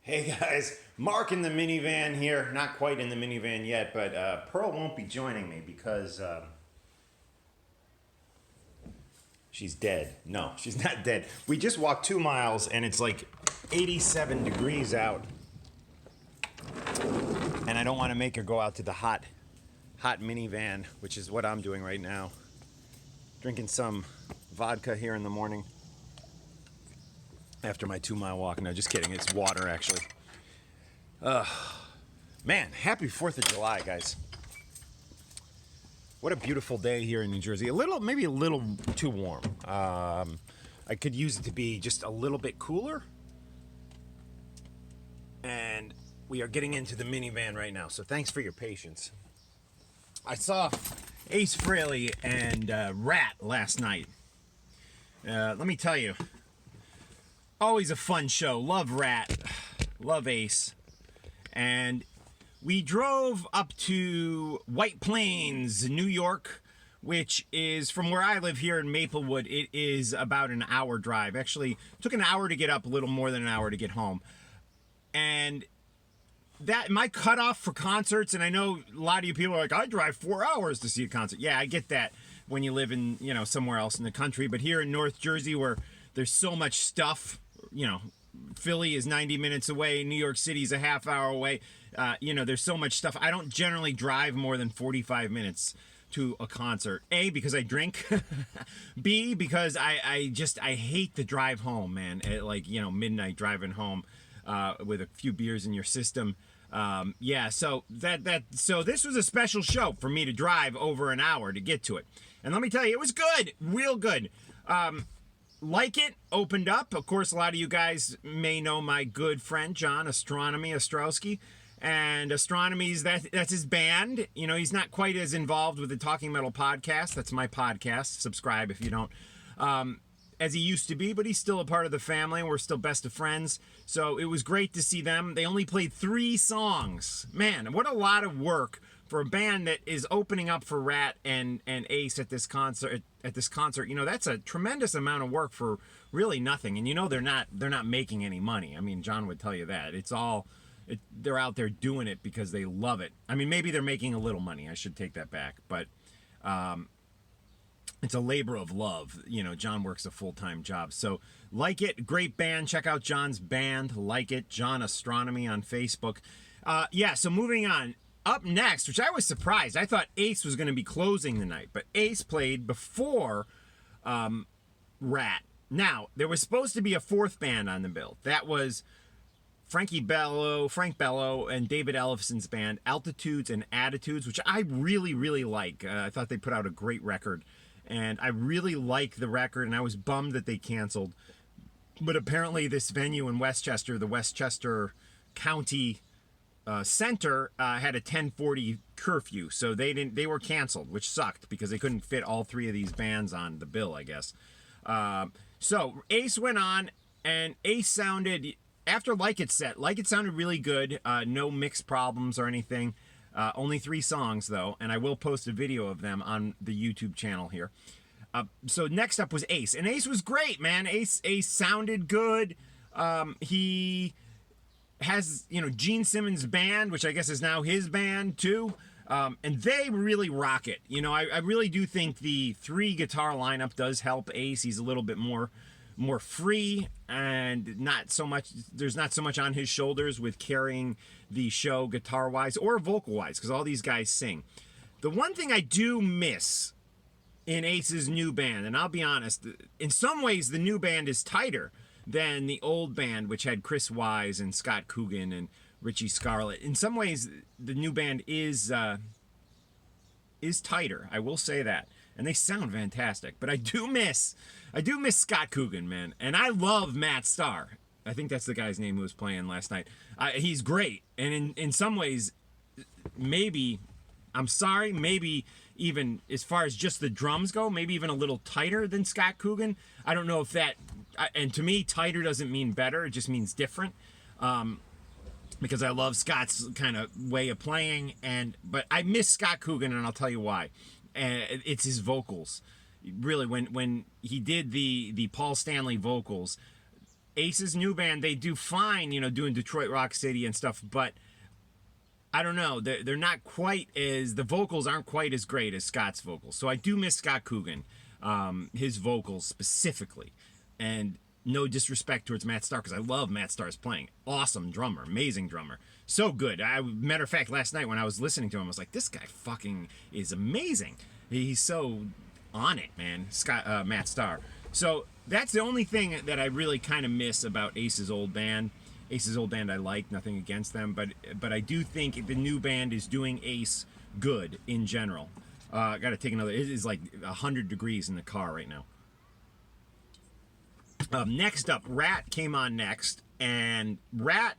Hey guys, Mark in the minivan here. Not quite in the minivan yet, but Pearl won't be joining me because she's dead. No, she's not dead. We just walked 2 miles and it's like 87 degrees out. And I don't want to make her go out to the hot minivan, which is what I'm doing right now. Drinking some vodka here in the morning. After my 2-mile walk. No, just kidding. It's water, actually. Man, happy 4th of July, guys. What a beautiful day here in New Jersey. Maybe a little too warm. I could use it to be just a little bit cooler. And we are getting into the minivan right now, so thanks for your patience. I saw Ace Frehley and Ratt last night. Let me tell you. Always a fun show. Love Ratt. Love Ace. And we drove up to White Plains, New York, which is from where I live here in Maplewood. It is about an hour drive. Actually, took an hour to get up, a little more than an hour to get home. And that my cutoff for concerts, and I know a lot of you people are like, I drive 4 hours to see a concert. Yeah, I get that when you live in, somewhere else in the country. But here in North Jersey, where there's so much stuff, Philly is 90 minutes away. New York City is a half hour away. There's so much stuff. I don't generally drive more than 45 minutes to a concert. A, because I drink. B, because I hate the drive home, man. At midnight driving home with a few beers in your system. So this was a special show for me to drive over an hour to get to it. And let me tell you, it was good. Real good. Like It opened up. Of course, a lot of you guys may know my good friend John Astronomy Ostrowski, and Astronomy's that's his band. He's not quite as involved with the Talking Metal podcast. That's my podcast. Subscribe if you don't. As he used to be, but he's still a part of the family, and we're still best of friends. So it was great to see them. They only played 3 songs. Man, what a lot of work for a band that is opening up for Ratt and Ace at this concert. That's a tremendous amount of work for really nothing. And they're not making any money. I mean, John would tell you that. They're out there doing it because they love it. I mean, maybe they're making a little money. I should take that back, but it's a labor of love. John works a full-time job. So Like It, great band. Check out John's band, Like It, John Astronomy on Facebook. So moving on. Up next, which I was surprised. I thought Ace was going to be closing the night, but Ace played before Ratt. Now, there was supposed to be a 4th band on the bill. That was Frank Bello, and David Ellison's band, Altitudes and Attitudes, which I really, really like. I thought they put out a great record, and I really like the record, and I was bummed that they canceled. But apparently this venue in Westchester, the Westchester County Center, had a 10:40 curfew, so they were canceled, which sucked because they couldn't fit all 3 of these bands on the bill, I guess. So Ace went on, and Ace sounded, after Like It sounded really good. No mix problems or anything. Only 3 songs though, and I will post a video of them on the YouTube channel here. So next up was Ace, and Ace was great, man. Ace sounded good. He has, Gene Simmons' band, which I guess is now his band too. And they really rock it. I really do think the 3 guitar lineup does help Ace. He's a little bit more free, and there's not so much on his shoulders with carrying the show guitar-wise or vocal-wise, because all these guys sing. The one thing I do miss in Ace's new band, and I'll be honest, in some ways the new band is tighter than the old band, which had Chris Wise and Scott Coogan and Richie Scarlett. In some ways, the new band is tighter. I will say that, and they sound fantastic. But I do miss Scott Coogan, man, and I love Matt Starr. I think that's the guy's name who was playing last night. He's great, and in some ways, maybe even as far as just the drums go, maybe even a little tighter than Scott Coogan. I don't know if that. And to me, tighter doesn't mean better. It just means different. Because I love Scott's kind of way of playing. But I miss Scott Coogan, and I'll tell you why. It's his vocals. Really, when he did the Paul Stanley vocals, Ace's new band, they do fine, you know, doing Detroit Rock City and stuff, but I don't know, they're not quite as, the vocals aren't quite as great as Scott's vocals. So I do miss Scott Coogan, his vocals specifically. And no disrespect towards Matt Starr, because I love Matt Starr's playing. Awesome drummer, amazing drummer. So good. Matter of fact, last night when I was listening to him, I was like, this guy fucking is amazing. He's so on it, man, Matt Starr. So that's the only thing that I really kind of miss about Ace's old band. Ace's old band I like, nothing against them, but I do think the new band is doing Ace good in general. I got to take another, it is like 100 degrees in the car right now. Next up, Ratt came on next, and Ratt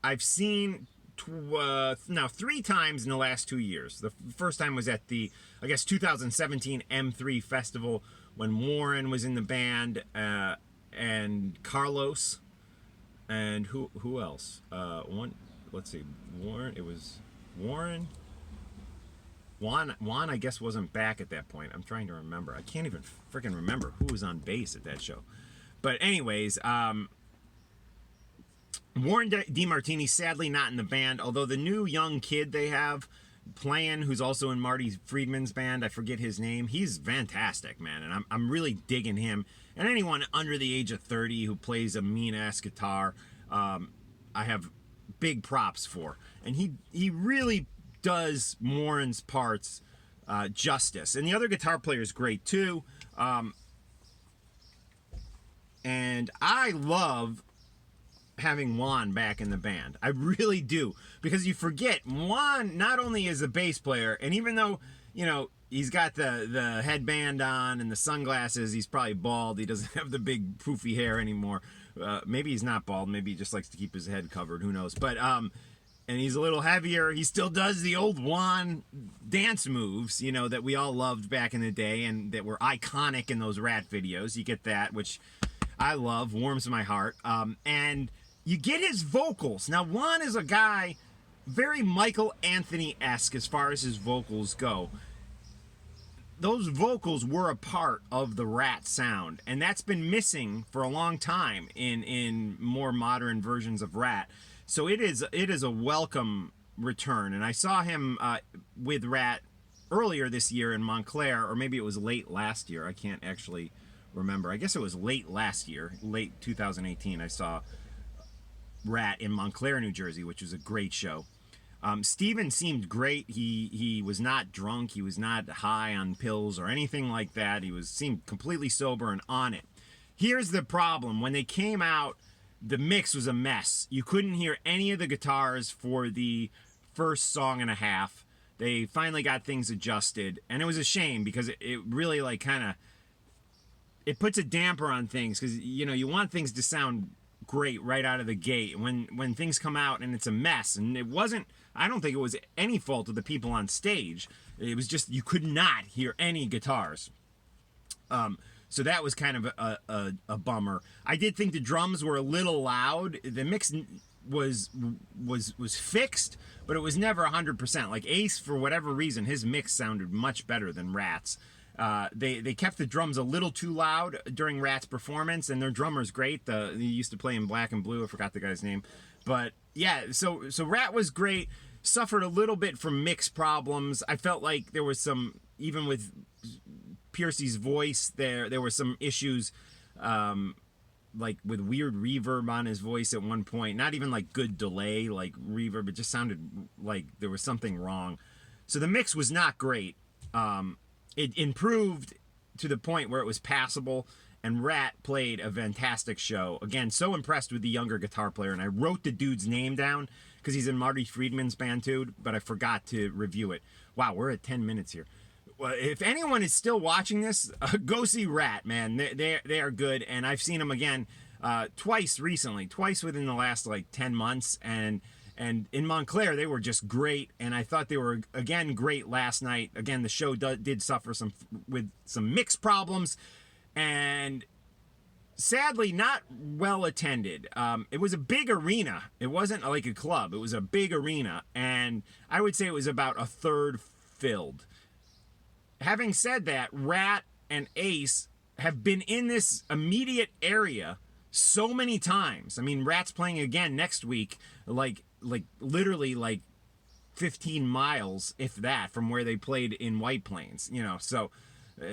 I've seen now 3 times in the last 2 years. The first time was at the, I guess, 2017 M3 Festival when Warren was in the band, and Carlos, and who else? Let's see, Warren. It was Warren. Juan, I guess, wasn't back at that point. I'm trying to remember. I can't even freaking remember who was on bass at that show. But anyways, Warren DeMartini, sadly not in the band, although the new young kid they have playing, who's also in Marty Friedman's band, I forget his name, he's fantastic, man, and I'm really digging him. And anyone under the age of 30 who plays a mean-ass guitar, I have big props for. And he really does Warren's parts justice. And the other guitar player is great, too. And I love having Juan back in the band. I really do. Because you forget, Juan not only is a bass player, and even though, you know, he's got the headband on and the sunglasses, he's probably bald, he doesn't have the big poofy hair anymore. Maybe he's not bald, maybe he just likes to keep his head covered, who knows. But, and he's a little heavier, he still does the old Juan dance moves, you know, that we all loved back in the day and that were iconic in those Ratt videos. You get that, which I love, warms my heart. And you get his vocals. Now, Juan is a guy very Michael Anthony-esque as far as his vocals go. Those vocals were a part of the Ratt sound, and that's been missing for a long time in more modern versions of Ratt. So it is a welcome return. And I saw him with Ratt earlier this year in Montclair, or maybe it was late last year. I can't actually remember. I guess it was late last year, late 2018. I saw Ratt in Montclair, New Jersey, which was a great show. Steven seemed great. He was not drunk. He was not high on pills or anything like that. He seemed completely sober and on it. Here's the problem. When they came out, the mix was a mess. You couldn't hear any of the guitars for the first song and a half. They finally got things adjusted, and it was a shame because it really, like, kind of, it puts a damper on things because, you know, you want things to sound great right out of the gate. When things come out and it's a mess, and it wasn't, I don't think it was any fault of the people on stage. It was just you could not hear any guitars. So that was kind of a bummer. I did think the drums were a little loud. The mix was fixed, but it was never 100%. Like Ace, for whatever reason, his mix sounded much better than Ratt's. They kept the drums a little too loud during Ratt's performance, and their drummer's great. He used to play in Black and Blue. I forgot the guy's name. But yeah, so Ratt was great. Suffered a little bit from mix problems. I felt like there was some, even with Piercy's voice, there were some issues, like with weird reverb on his voice at one point. Not even like good delay, like reverb. It just sounded like there was something wrong. So the mix was not great. It improved to the point where it was passable, and Ratt played a fantastic show. Again, so impressed with the younger guitar player, and I wrote the dude's name down because he's in Marty Friedman's band too, but I forgot to review it. Wow, we're at 10 minutes here. Well, if anyone is still watching this, go see Ratt, man. They are good, and I've seen them again twice recently, twice within the last like 10 months, and in Montclair, they were just great, and I thought they were, again, great last night. Again, the show did suffer with some mix problems, and sadly, not well attended. It was a big arena. It wasn't like a club. It was a big arena, and I would say it was about a third filled. Having said that, Ratt and Ace have been in this immediate area so many times. I mean, Ratt's playing again next week, like literally like 15 miles, if that, from where they played in White Plains. You know, so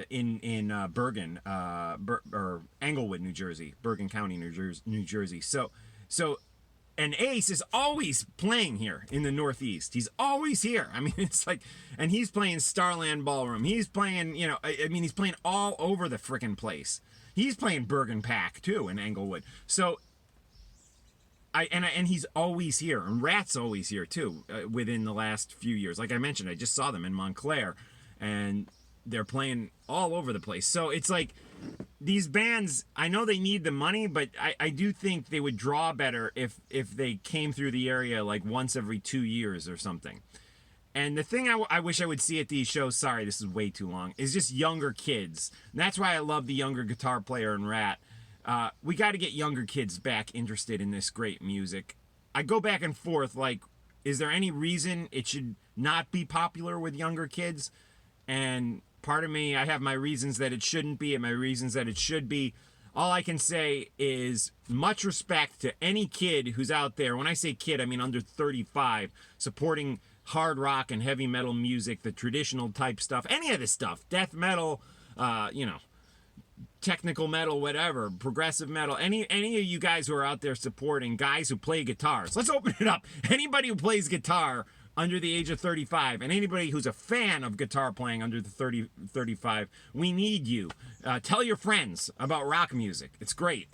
in Bergen, or Englewood, New Jersey, Bergen County, New Jersey. So. And Ace is always playing here in the Northeast. He's always here. I mean, it's like, and he's playing Starland Ballroom. He's playing, you know, I mean, he's playing all over the frickin' place. He's playing Bergen Pack too in Englewood. So, and he's always here, and Ratt's always here too. Within the last few years, like I mentioned, I just saw them in Montclair, and they're playing all over the place. So it's like, these bands, I know they need the money, but I do think they would draw better if they came through the area like once every 2 years or something. And the thing I wish I would see at these shows, sorry, this is way too long, is just younger kids. And that's why I love the younger guitar player in Ratt. We got to get younger kids back interested in this great music. I go back and forth, like, is there any reason it should not be popular with younger kids? And part of me, I have my reasons that it shouldn't be and my reasons that it should be. All I can say is much respect to any kid who's out there. When I say kid, I mean under 35, supporting hard rock and heavy metal music, the traditional type stuff, any of this stuff, death metal, you know, technical metal, whatever, progressive metal, any of you guys who are out there supporting guys who play guitars. Let's open it up. Anybody who plays guitar under the age of 35, and anybody who's a fan of guitar playing under the 35, we need you. Tell your friends about rock music. It's great.